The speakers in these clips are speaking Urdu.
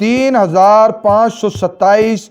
3527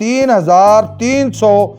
3300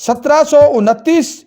1729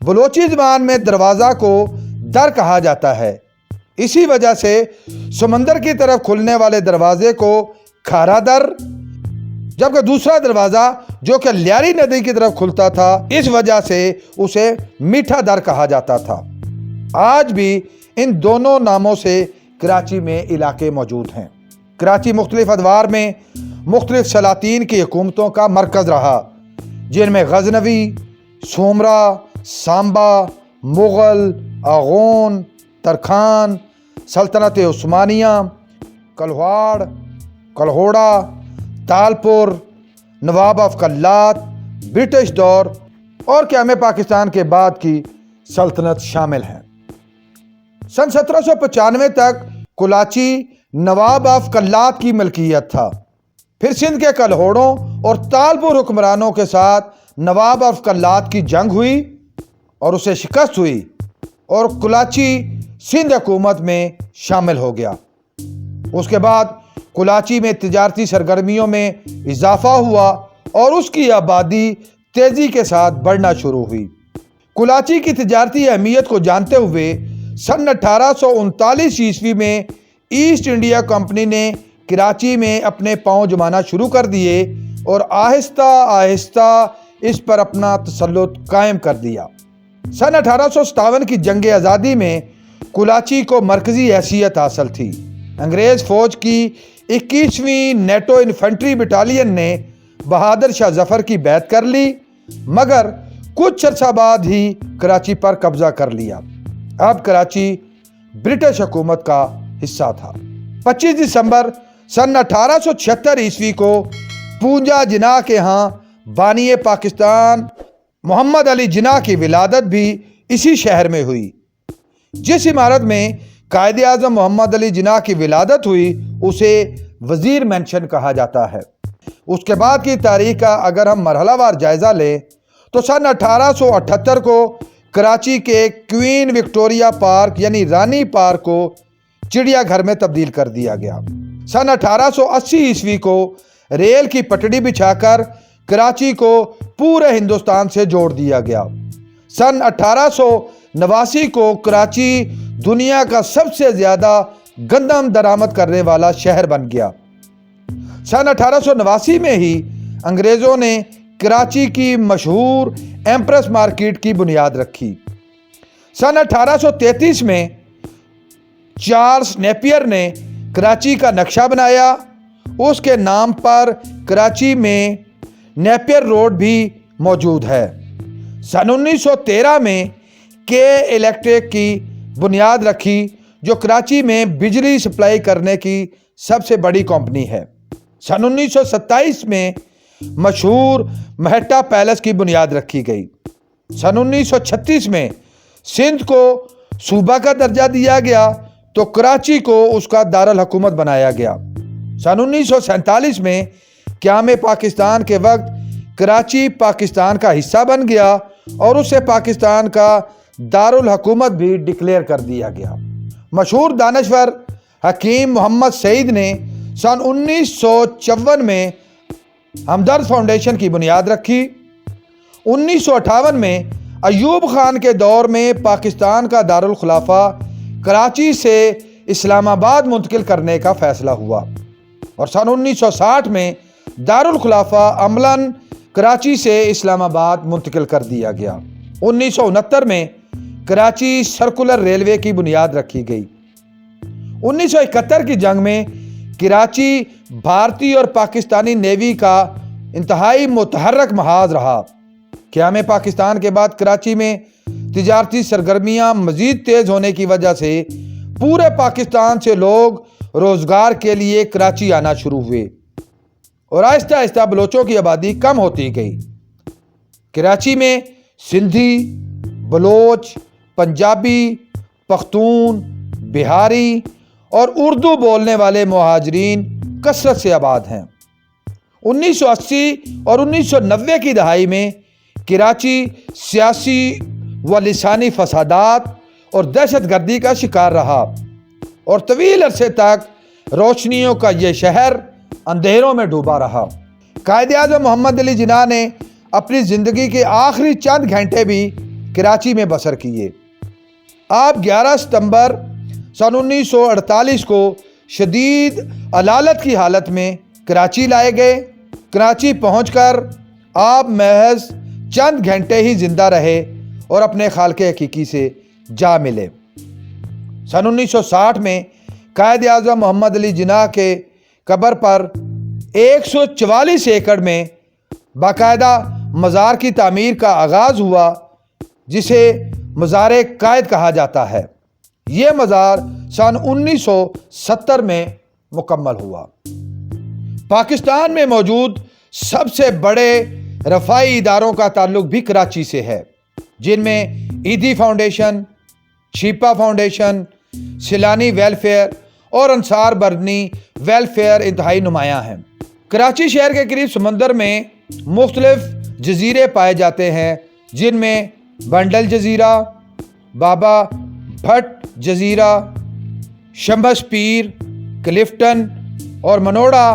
بلوچی زبان میں دروازہ کو در کہا جاتا ہے، اسی وجہ سے سمندر کی طرف کھلنے والے دروازے کو کھارا در، جبکہ دوسرا دروازہ جو کہ لیاری ندی کی طرف کھلتا تھا اس وجہ سے اسے میٹھا در کہا جاتا تھا۔ آج بھی ان دونوں ناموں سے کراچی میں علاقے موجود ہیں۔ کراچی مختلف ادوار میں مختلف سلاطین کی حکومتوں کا مرکز رہا، جن میں غزنوی، سومرا، سامبا، مغل، آغون، ترکھان، سلطنت عثمانیہ، کلہواڑ، کلہوڑا، تالپور، نواب آف کلات، برٹش دور اور قیام پاکستان کے بعد کی سلطنت شامل ہیں۔ سن 1795 تک کلاچی نواب آف کلات کی ملکیت تھا، پھر سندھ کے کلہوڑوں اور تالپور حکمرانوں کے ساتھ نواب آف کلات کی جنگ ہوئی اور اسے شکست ہوئی اور کلاچی سندھ حکومت میں شامل ہو گیا۔ اس کے بعد کلاچی میں تجارتی سرگرمیوں میں اضافہ ہوا اور اس کی آبادی تیزی کے ساتھ بڑھنا شروع ہوئی۔ کلاچی کی تجارتی اہمیت کو جانتے ہوئے سن 1839 عیسوی میں ایسٹ انڈیا کمپنی نے کراچی میں اپنے پاؤں جمانا شروع کر دیے اور آہستہ آہستہ اس پر اپنا تسلط قائم کر دیا۔ سن 1857 کی جنگ آزادی میں کلاچی کو مرکزی حیثیت حاصل تھی۔ انگریز فوج کی 21ویں نیٹو انفنٹری بٹالین نے بہادر شاہ ظفر کی بیعت کر لی، مگر کچھ عرصہ بعد ہی کراچی پر قبضہ کر لیا۔ اب کراچی برٹش حکومت کا حصہ تھا۔ 25 دسمبر سن 1876 عیسوی کو پونجا جناح کے ہاں بانی پاکستان محمد علی جناح کی ولادت بھی اسی شہر میں ہوئی۔ جس عمارت میں قائد اعظم محمد علی جناح کی ولادت ہوئی اسے وزیر مینشن کہا جاتا ہے۔ اس کے بعد کی تاریخ کا اگر ہم مرحلہ وار جائزہ لیں تو سن 1878 کو کراچی کے کوئین وکٹوریہ پارک یعنی رانی پارک کو چڑیا گھر میں تبدیل کر دیا گیا۔ سن 1880 عیسوی کو ریل کی پٹڑی بچھا کر کراچی کو پورے ہندوستان سے جوڑ دیا گیا۔ سن 1889 کو کراچی دنیا کا سب سے زیادہ گندم درآمد کرنے والا شہر بن گیا۔ سن 1889 میں ہی انگریزوں نے کراچی کی مشہور ایمپریس مارکیٹ کی بنیاد رکھی۔ سن 1833 میں چارلس نیپیر نے کراچی کا نقشہ بنایا، اس کے نام پر کراچی میں نیپیر روڈ بھی موجود ہے۔ سن 1913 میں کے الیکٹرک کی بنیاد رکھی جو کراچی میں بجلی سپلائی کرنے کی سب سے بڑی کمپنی ہے۔ سن 1927 میں مشہور مہٹا پیلس کی بنیاد رکھی گئی۔ سن 1936 میں سندھ کو صوبہ کا درجہ دیا گیا تو کراچی کو اس کا دارالحکومت بنایا گیا۔ سن 1947 میں قیام پاکستان کے وقت کراچی پاکستان کا حصہ بن گیا اور اسے پاکستان کا دارالحکومت بھی ڈکلیئر کر دیا گیا۔ مشہور دانشور حکیم محمد سعید نے سن 1954 میں ہمدرد فاؤنڈیشن کی بنیاد رکھی۔ 1958 میں ایوب خان کے دور میں پاکستان کا دارالخلافہ کراچی سے اسلام آباد منتقل کرنے کا فیصلہ ہوا اور سن 1960 میں دارالخلافہ عملاً کراچی سے اسلام آباد منتقل کر دیا گیا۔ 1969 میں کراچی سرکولر ریلوے کی بنیاد رکھی گئی۔ 1971 کی جنگ میں کراچی بھارتی اور پاکستانی نیوی کا انتہائی متحرک محاذ رہا۔ قیام پاکستان کے بعد کراچی میں تجارتی سرگرمیاں مزید تیز ہونے کی وجہ سے پورے پاکستان سے لوگ روزگار کے لیے کراچی آنا شروع ہوئے اور آہستہ آہستہ بلوچوں کی آبادی کم ہوتی گئی۔ کراچی میں سندھی، بلوچ، پنجابی، پختون، بہاری اور اردو بولنے والے مہاجرین کثرت سے آباد ہیں۔ 1980 اور 1990 کی دہائی میں کراچی سیاسی و لسانی فسادات اور دہشت گردی کا شکار رہا اور طویل عرصے تک روشنیوں کا یہ شہر اندھیروں میں ڈوبا رہا۔ قائد اعظم محمد علی جناح نے اپنی زندگی کے آخری چند گھنٹے بھی کراچی میں بسر کیے۔ آپ 11 ستمبر سن 1948 کو شدید علالت کی حالت میں کراچی لائے گئے۔ کراچی پہنچ کر آپ محض چند گھنٹے ہی زندہ رہے اور اپنے خالق حقیقی سے جا ملے۔ سن 1960 میں قائد اعظم محمد علی جناح کے قبر پر 144 ایکڑ میں باقاعدہ مزار کی تعمیر کا آغاز ہوا، جسے مزار قائد کہا جاتا ہے۔ یہ مزار سن 1970 میں مکمل ہوا۔ پاکستان میں موجود سب سے بڑے رفاعی اداروں کا تعلق بھی کراچی سے ہے، جن میں Edhi foundation, شیپا foundation, Saylani welfare اور انصار برنی ویلفیئر انتہائی نمایاں ہیں۔ کراچی شہر کے قریب سمندر میں مختلف جزیرے پائے جاتے ہیں، جن میں بنڈل جزیرہ، بابا بھٹ جزیرہ، شمس پیر، کلفٹن اور منوڑا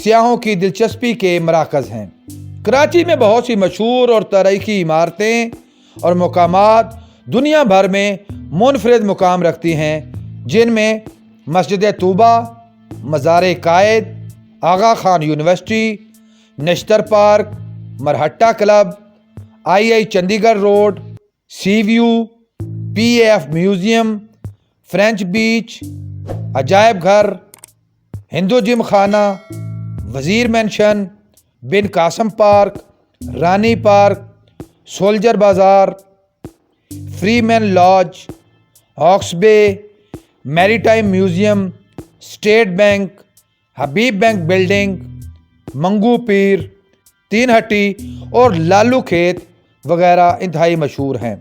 سیاحوں کی دلچسپی کے مراکز ہیں۔ کراچی میں بہت سی مشہور اور تاریخی عمارتیں اور مقامات دنیا بھر میں منفرد مقام رکھتی ہیں، جن میں مسجد Tooba, Mazar Quaid, Aga Khan University, Nishtar Park, Maratha Club, I Chundrigar Road, Sea View, P A F Museum, French Beach, عجائب گھر، Hindu Gymkhana, Wazir Mansion, Bin Qasim Park, Rani Park, Soldier Bazaar, Free Man Lodge, Hawks Bay, Maritime Museum, State Bank, Habib Bank Building, Mangho Pir, تین ہٹی اور لالو کھیت وغیرہ انتہائی مشہور ہیں۔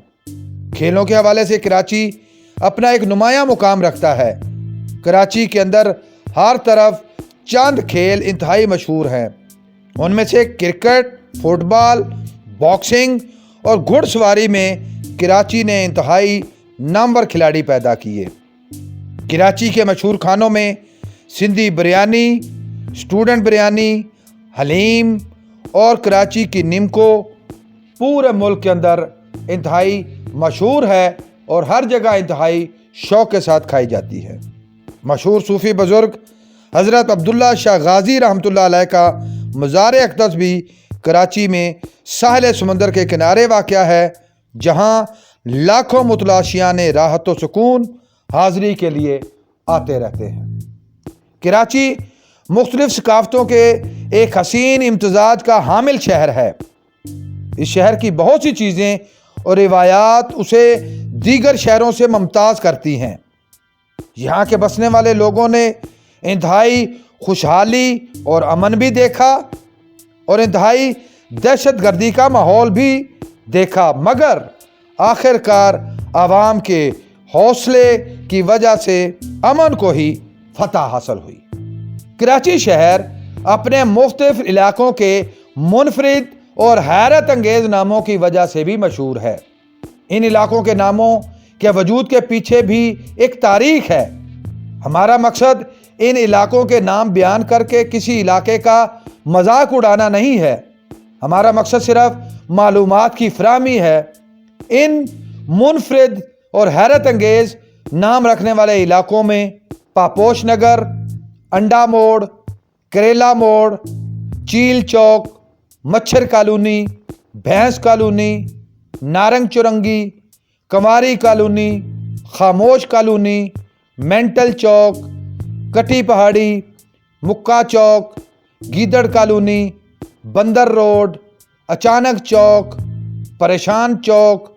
کھیلوں کے حوالے سے کراچی اپنا ایک نمایاں مقام رکھتا ہے۔ کراچی کے اندر ہر طرف چند کھیل انتہائی مشہور ہیں۔ ان میں سے کرکٹ، فٹ بال، باکسنگ اور گھڑ سواری میں کراچی نے انتہائی نامور کھلاڑی پیدا کیے۔ کراچی کے مشہور کھانوں میں سندھی بریانی، اسٹوڈنٹ بریانی، حلیم اور کراچی کی نمکو پورے ملک کے اندر انتہائی مشہور ہے اور ہر جگہ انتہائی شوق کے ساتھ کھائی جاتی ہے۔ مشہور صوفی بزرگ حضرت عبداللہ شاہ غازی رحمۃ اللہ علیہ کا مزار اقدس بھی کراچی میں ساحل سمندر کے کنارے واقع ہے، جہاں لاکھوں متلاشیان راحت و سکون حاضری کے لیے آتے رہتے ہیں۔ کراچی مختلف ثقافتوں کے ایک حسین امتزاج کا حامل شہر ہے۔ اس شہر کی بہت سی چیزیں اور روایات اسے دیگر شہروں سے ممتاز کرتی ہیں۔ یہاں کے بسنے والے لوگوں نے انتہائی خوشحالی اور امن بھی دیکھا اور انتہائی دہشت گردی کا ماحول بھی دیکھا، مگر آخر کار عوام کے حوصلے کی وجہ سے امن کو ہی فتح حاصل ہوئی۔ کراچی شہر اپنے مختلف علاقوں کے منفرد اور حیرت انگیز ناموں کی وجہ سے بھی مشہور ہے۔ ان علاقوں کے ناموں کے وجود کے پیچھے بھی ایک تاریخ ہے۔ ہمارا مقصد ان علاقوں کے نام بیان کر کے کسی علاقے کا مذاق اڑانا نہیں ہے، ہمارا مقصد صرف معلومات کی فراہمی ہے۔ ان منفرد اور حیرت انگیز نام رکھنے والے علاقوں میں پاپوش نگر، انڈا موڑ، کریلا موڑ، چیل چوک، مچھر کالونی، بھینس کالونی، نارنگ چرنگی، کماری کالونی، خاموش کالونی، مینٹل چوک، کٹی پہاڑی، مکہ چوک، گیدڑ کالونی، بندر روڈ، اچانک چوک، پریشان چوک،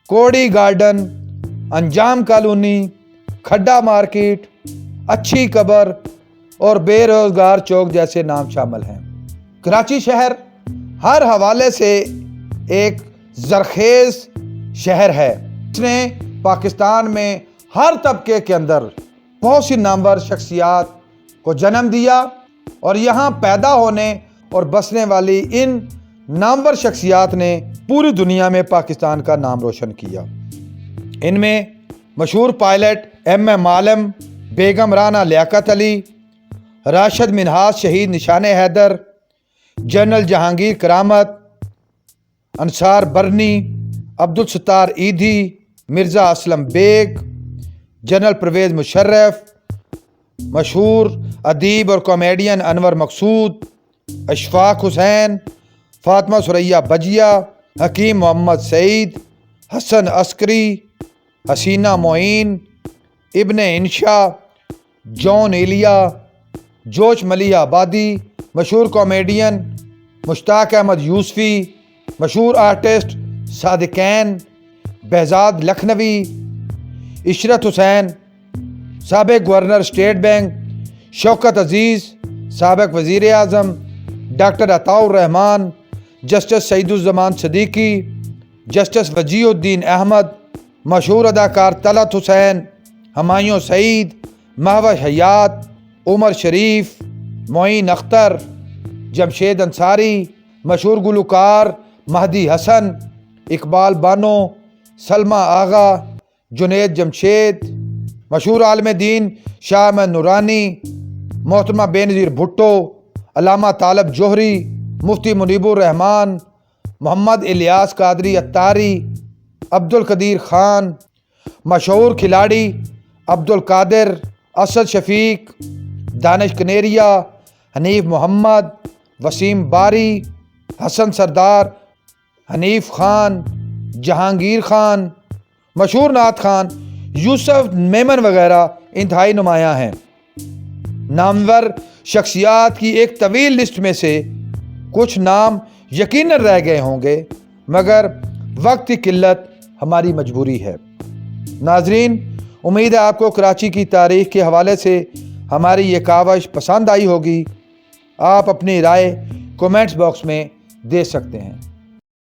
کوڑی گارڈن، انجام کالونی، کھڈا مارکیٹ، اچھی قبر اور بے روزگار چوک جیسے نام شامل ہیں۔ کراچی شہر ہر حوالے سے ایک زرخیز شہر ہے۔ اس نے پاکستان میں ہر طبقے کے اندر بہت سی نامور شخصیات کو جنم دیا اور یہاں پیدا ہونے اور بسنے والی ان نامور شخصیات نے پوری دنیا میں پاکستان کا نام روشن کیا۔ ان میں مشہور پائلٹ ایم اے عالم، بیگم رانا لیاقت علی، راشد منہاس شہید نشان حیدر، جنرل جہانگیر کرامت، انصار برنی، عبدالستار ایدھی، مرزا اسلم بیگ، جنرل پرویز مشرف، مشہور ادیب اور کامیڈین انور مقصود، اشفاق حسین، فاطمہ ثریا بجیا، حکیم محمد سعید، حسن عسکری، حسینہ معین، ابن انشا، جون ایلیا، جوش ملیح آبادی، مشہور کامیڈین مشتاق احمد یوسفی، مشہور آرٹسٹ صادقین، بہزاد لکھنوی، عشرت حسین، سابق governor state bank, Shaukat Aziz, سابق وزیر اعظم، ڈاکٹر عطاء الرحمان، جسٹس سعید الزمان صدیقی، جسٹس وجیہ الدین احمد، مشہور اداکار طلعت حسین، ہمایوں سعید، مہوش حیات، عمر شریف، معین اختر، جمشید انصاری، مشہور گلوکار مہدی حسن، اقبال بانو، سلمہ آغا، جنید جمشید، مشہور عالم دین شاہ احمد نورانی، محترمہ بے نظیر بھٹو، علامہ طالب جوہری، مفتی منیب الرحمان، محمد الیاس قادری اتاری، عبدالقدیر خان، مشہور کھلاڑی عبدالقادر، اسد شفیق، دانش کنیریا، حنیف محمد، وسیم باری، حسن سردار، حنیف خان، جہانگیر خان، مشہور نعت خان یوسف میمن وغیرہ انتہائی نمایاں ہیں۔ نامور شخصیات کی ایک طویل لسٹ میں سے کچھ نام یقیناً رہ گئے ہوں گے، مگر وقت کی قلت ہماری مجبوری ہے۔ ناظرین، امید ہے آپ کو کراچی کی تاریخ کے حوالے سے ہماری یہ کاوش پسند آئی ہوگی۔ آپ اپنی رائے کومنٹس باکس میں دے سکتے ہیں۔